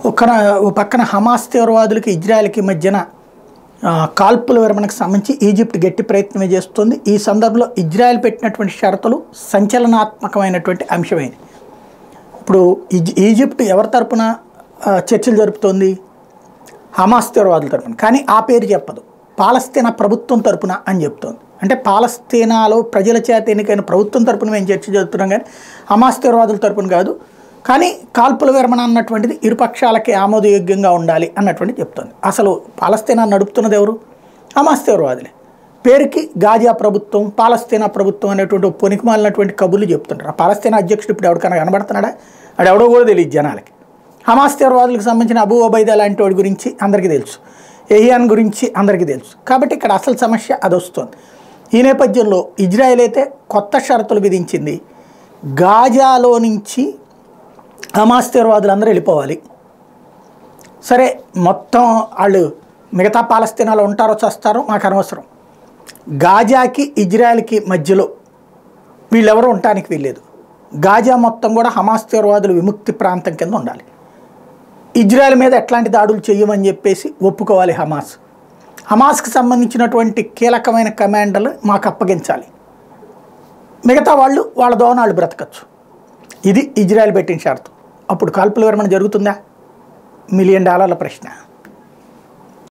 ఓ పక్కన హమాస్ తీవ్రవాదులకి ఇజ్రాయెల్కి మధ్యన కాల్పుల విరమణకు సంబంధించి ఈజిప్ట్ గట్టి ప్రయత్నమే చేస్తుంది. ఈ సందర్భంలో ఇజ్రాయెల్ పెట్టినటువంటి షరతులు సంచలనాత్మకమైనటువంటి అంశమైంది. ఇప్పుడు ఈజిప్ట్ ఎవరి తరపున చర్చలు జరుపుతోంది? హమాస్ తీవ్రవాదుల తరపున. కానీ ఆ పేరు చెప్పదు, పాలస్తీనా ప్రభుత్వం తరపున అని చెప్తోంది. అంటే పాలస్తీనాలో ప్రజల చేత ఎన్నికైన ప్రభుత్వం తరపున మేము చర్చ జరుపుతున్నాం, కానీ హమాస్ తీవ్రవాదుల తరపున కాదు. కానీ కాల్పుల విరమణ అన్నటువంటిది ఇరుపక్షాలకి ఆమోదయోగ్యంగా ఉండాలి అన్నటువంటి చెప్తోంది. అసలు పాలస్తీనా నడుపుతున్నది ఎవరు? హమాస్ తీవ్రవాదులే. పేరుకి గాజా ప్రభుత్వం, పాలస్తీనా ప్రభుత్వం అనేటువంటి పొనికిమాలినటువంటి కబుర్లు చెప్తుంటారు. ఆ పాలస్తీనా అధ్యక్షుడు ఇప్పుడు ఎవరికైనా కనబడుతున్నాడా? అది ఎవడో కూడా తెలియదు జనాలకి. హమాస్ తీవ్రవాదులకు సంబంధించిన అబూ ఒబైదా లాంటి వాడి గురించి అందరికీ తెలుసు, ఎహియాన్ గురించి అందరికీ తెలుసు. కాబట్టి ఇక్కడ అసలు సమస్య అది వస్తుంది. ఈ నేపథ్యంలో ఇజ్రాయెల్ అయితే కొత్త షరతులు విధించింది. గాజాలో నుంచి హమాస్ తీవ్రవాదులు అందరూ వెళ్ళిపోవాలి. సరే, మొత్తం వాళ్ళు మిగతా పాలస్తీనాలో ఉంటారో చేస్తారో మాకు అనవసరం. గాజాకి ఇజ్రాయెల్కి మధ్యలో వీళ్ళెవరూ ఉండటానికి వీల్లేదు. గాజా మొత్తం కూడా హమాస్ తీవ్రవాదులు విముక్తి ప్రాంతం కింద ఉండాలి. ఇజ్రాయెల్ మీద ఎట్లాంటి దాడులు చేయమని చెప్పేసి ఒప్పుకోవాలి హమాస్. హమాస్కి సంబంధించినటువంటి కీలకమైన కమాండర్లు మాకు అప్పగించాలి. మిగతా వాళ్ళు వాళ్ళ దోనాళ్ళు బ్రతకచ్చు. ఇది ఇజ్రాయెల్ పెట్టిన షరతు. అప్పుడు కాల్పుల విరమణ జరుగుతుందా? $1 మిలియన్ ప్రశ్న.